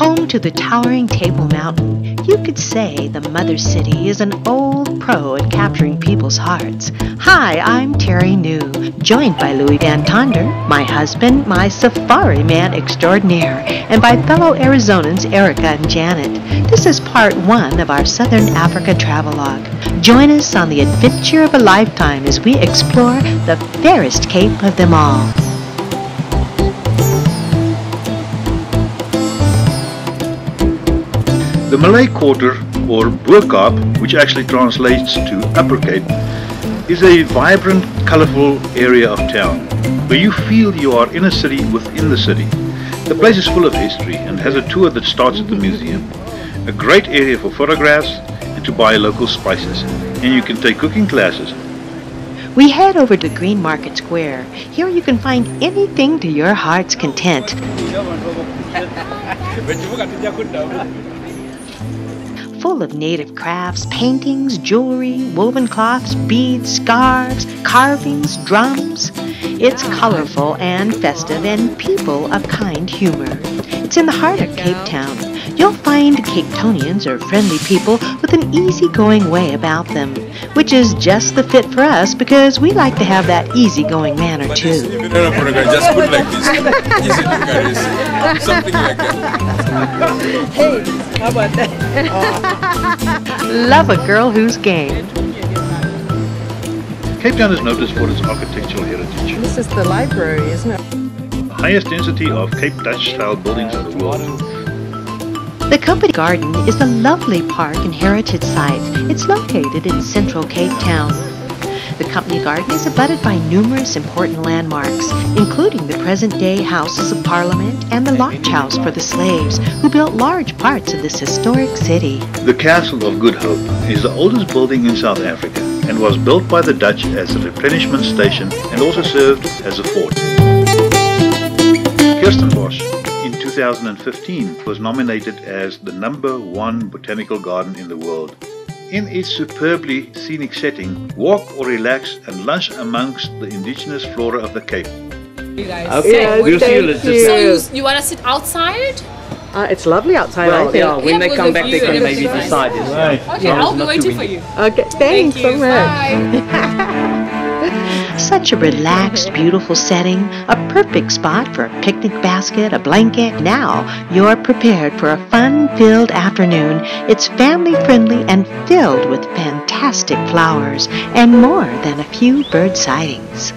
Home to the towering Table Mountain, you could say the mother city is an old pro at capturing people's hearts. Hi, I'm Terri New, joined by Louis Van Tonder, my husband, my safari man extraordinaire, and by fellow Arizonans Erica and Janet. This is part 1 of our Southern Africa travelogue. Join us on the adventure of a lifetime as we explore the fairest cape of them all. The Malay Quarter, or Bo-Kaap, which actually translates to Upper Cape, is a vibrant, colourful area of town, where you feel you are in a city within the city. The place is full of history and has a tour that starts at the museum. A great area for photographs and to buy local spices, and you can take cooking classes. We head over to Green Market Square. Here you can find anything to your heart's content. Full of native crafts, paintings, jewelry, woven cloths, beads, scarves, carvings, drums. It's colorful and festive and people of kind humor. It's in the heart of Cape Town. You'll find Capetonians are friendly people with an easygoing way about them, which is just the fit for us because we like to have that easygoing manner too. Just put like this. Easy to carry. Something like that. Hey, how about that? Love a girl who's game. Cape Town is noticed for its architectural heritage. This is the library, isn't it? The highest density of Cape Dutch-style buildings in the world. The Company Garden is a lovely park and heritage site. It's located in central Cape Town. The Company Garden is abutted by numerous important landmarks, including the present-day Houses of Parliament and the Lodge House for the slaves, who built large parts of this historic city. The Castle of Good Hope is the oldest building in South Africa and was built by the Dutch as a replenishment station and also served as a fort. Kirstenbosch in 2015 was nominated as the #1 botanical garden in the world. In its superbly scenic setting, walk or relax and lunch amongst the indigenous flora of the Cape. You guys. Okay, So, we'll see you. so you want to sit outside? It's lovely outside, I think. Yeah, when they Yeah, come with back, the they view can and maybe everything. decide this. Right. Okay, I'll be waiting for you. Okay, thanks so much. Bye. Such a relaxed, beautiful setting, a perfect spot for a picnic basket, a blanket. Now you're prepared for a fun-filled afternoon. It's family-friendly and filled with fantastic flowers and more than a few bird sightings.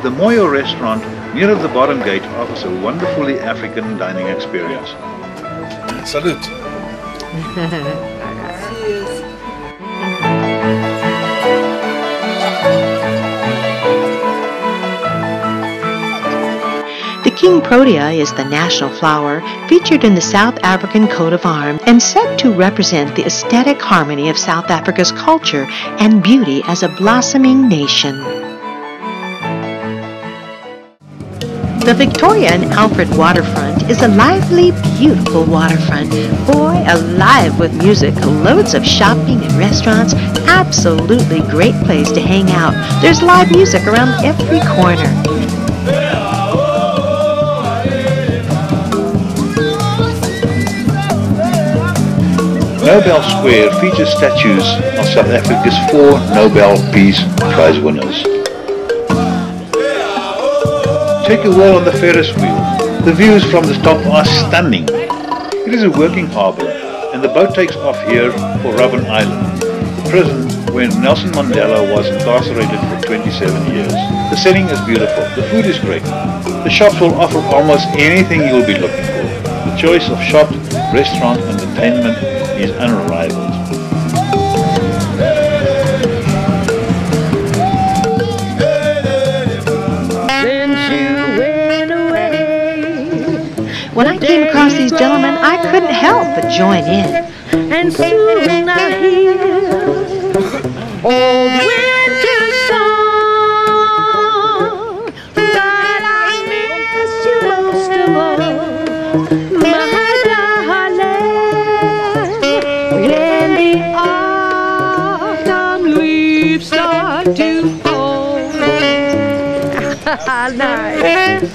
The Moyo restaurant near the bottom gate offers a wonderfully African dining experience. Salute. The King Protea is the national flower featured in the South African coat of arms and said to represent the aesthetic harmony of South Africa's culture and beauty as a blossoming nation. The Victoria and Alfred Waterfront is a lively, beautiful waterfront. Boy, alive with music, loads of shopping and restaurants, absolutely great place to hang out. There's live music around every corner. Nobel Square features statues of South Africa's 4 Nobel Peace Prize winners. Take a whirl on the Fairest wheel. The views from the top are stunning. It is a working harbour and the boat takes off here for Robben Island, the prison where Nelson Mandela was incarcerated for 27 years. The setting is beautiful. The food is great. The shops will offer almost anything you will be looking for. The choice of shop, restaurant and entertainment is unrivaled. When I came across these gentlemen, I couldn't help but join in. And soon I hear old winter song, but I miss you most of all, my darling. When the autumn leaves start to fall. Nice.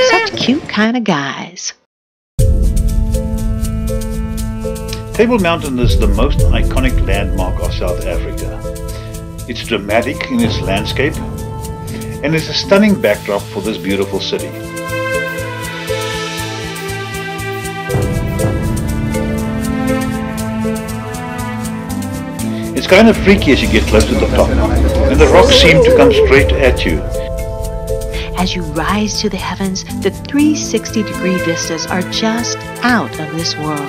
Such cute kind of guys. Table Mountain is the most iconic landmark of South Africa. It's dramatic in its landscape and is a stunning backdrop for this beautiful city. It's kind of freaky as you get close to the top, and the rocks seem to come straight at you. As you rise to the heavens, the 360-degree vistas are just out of this world.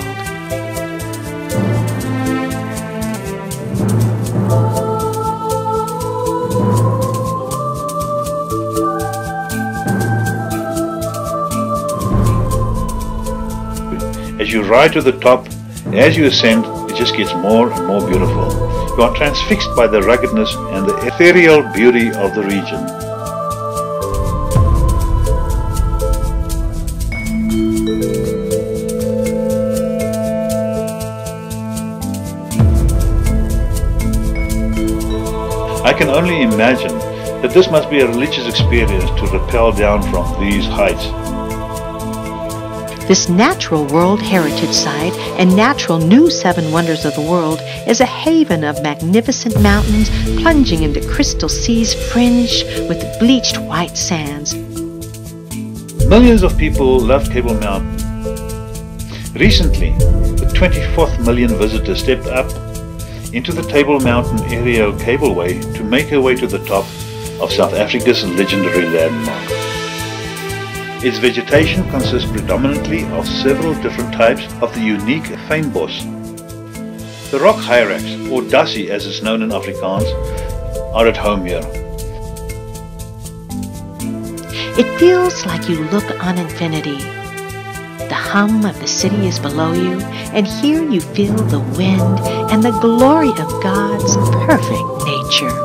As you ride to the top, as you ascend, it just gets more and more beautiful. You are transfixed by the ruggedness and the ethereal beauty of the region. I can only imagine that this must be a religious experience to rappel down from these heights. This natural World Heritage Site and natural new Seven Wonders of the World is a haven of magnificent mountains plunging into crystal seas fringed with bleached white sands. Millions of people love Table Mountain. Recently, the 24th million visitors stepped up into the Table Mountain aerial cableway to make her way to the top of South Africa's legendary landmark. Its vegetation consists predominantly of several different types of the unique fynbos. The rock hyrax, or dassie as it's known in Afrikaans, are at home here. It feels like you look on infinity. The hum of the city is below you, and here you feel the wind and the glory of God's perfect nature.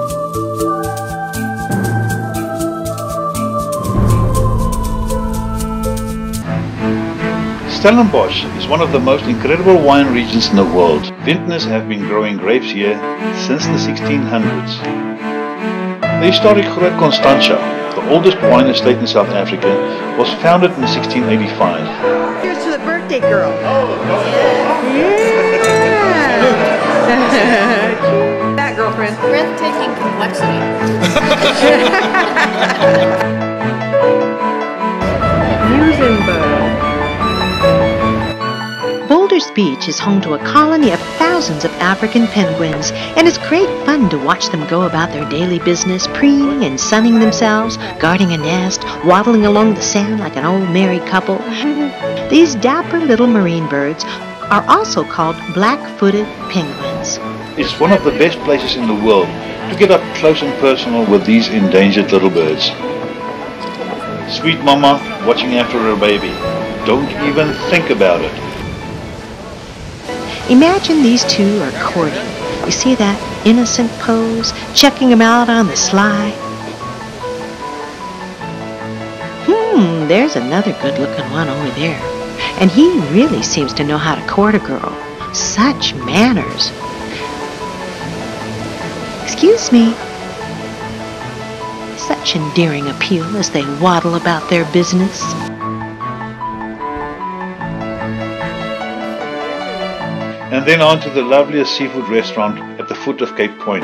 Kirstenbosch is one of the most incredible wine regions in the world. Vintners have been growing grapes here since the 1600s. The historic Groot Constantia, the oldest wine estate in South Africa, was founded in 1685. Here's to the birthday girl. That girlfriend. Breathtaking complexity. Boulder's Beach is home to a colony of thousands of African penguins, and it's great fun to watch them go about their daily business, preening and sunning themselves, guarding a nest, waddling along the sand like an old married couple. These dapper little marine birds are also called black-footed penguins. It's one of the best places in the world to get up close and personal with these endangered little birds. Sweet mama watching after her baby. Don't even think about it. Imagine these two are courting. You see that innocent pose, checking him out on the sly? There's another good-looking one over there. And he really seems to know how to court a girl. Such manners. Excuse me. Such endearing appeal as they waddle about their business. And then on to the loveliest seafood restaurant at the foot of Cape Point.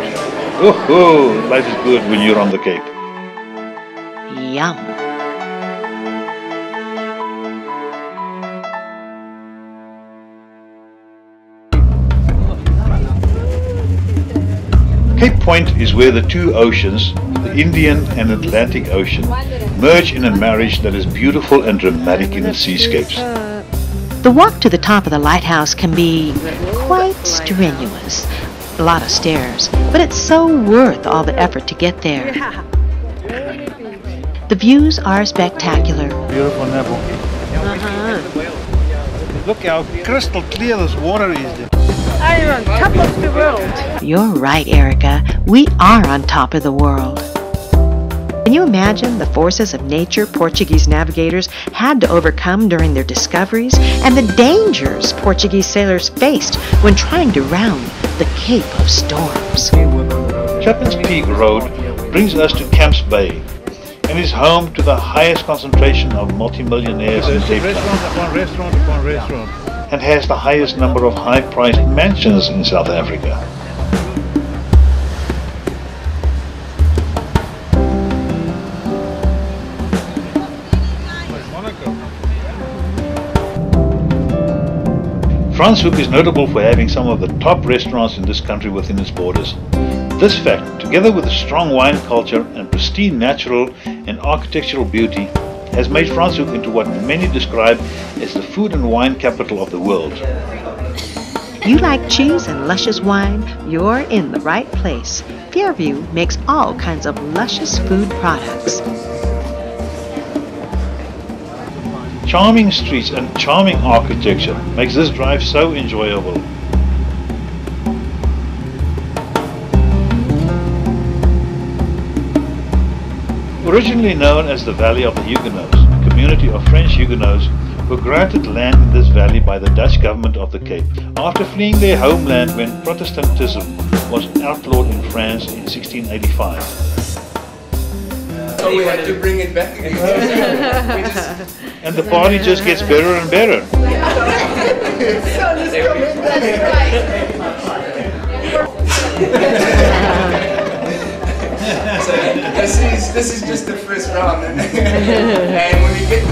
Oh, life is good when you're on the Cape. Yum. Cape Point is where the two oceans, the Indian and Atlantic Ocean, merge in a marriage that is beautiful and dramatic in its seascapes. The walk to the top of the lighthouse can be quite strenuous. A lot of stairs, but it's so worth all the effort to get there. The views are spectacular. Beautiful Nebo. Look how crystal clear this water is. I'm on top of the world. You're right, Erica. We are on top of the world. Can you imagine the forces of nature Portuguese navigators had to overcome during their discoveries and the dangers Portuguese sailors faced when trying to round the Cape of Storms? Chapman's Peak Road brings us to Camps Bay, and is home to the highest concentration of multimillionaires in Cape Town, Restaurant upon restaurant. and has the highest number of high-priced mansions in South Africa. Franschoek is notable for having some of the top restaurants in this country within its borders. This fact, together with a strong wine culture and pristine natural and architectural beauty, has made Franschoek into what many describe as the food and wine capital of the world. You like cheese and luscious wine? You're in the right place. Fairview makes all kinds of luscious food products. Charming streets and charming architecture makes this drive so enjoyable. Originally known as the Valley of the Huguenots, a community of French Huguenots were granted land in this valley by the Dutch government of the Cape after fleeing their homeland when Protestantism was outlawed in France in 1685. So we had to bring it back again. And the party just gets better and better. So this is just the first round, and when we get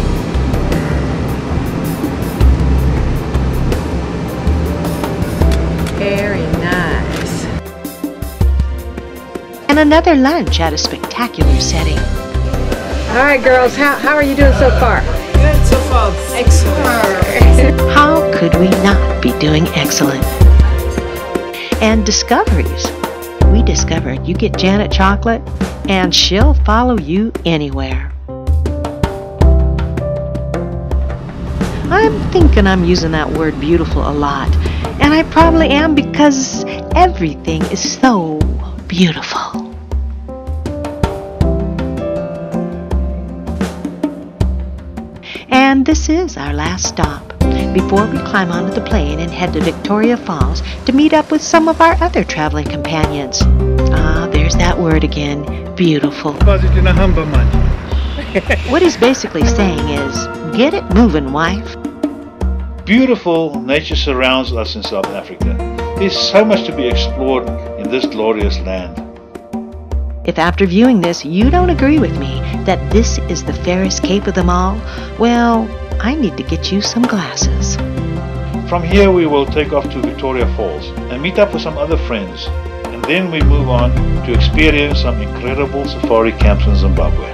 Very nice. And another lunch at a spectacular setting. All right, girls, how are you doing so far? Good so far. Excellent. How could we not be doing excellent? And discoveries. We discovered you get Janet chocolate and she'll follow you anywhere. I'm thinking I'm using that word beautiful a lot, and I probably am because everything is so beautiful. And this is our last stop before we climb onto the plane and head to Victoria Falls to meet up with some of our other traveling companions. Ah, there's that word again, beautiful. What he's basically saying is, get it moving, wife. Beautiful nature surrounds us in South Africa. There's so much to be explored in this glorious land. If after viewing this you don't agree with me that this is the fairest cape of them all, well, I need to get you some glasses. From here we will take off to Victoria Falls and meet up with some other friends, and then we move on to experience some incredible safari camps in Zimbabwe.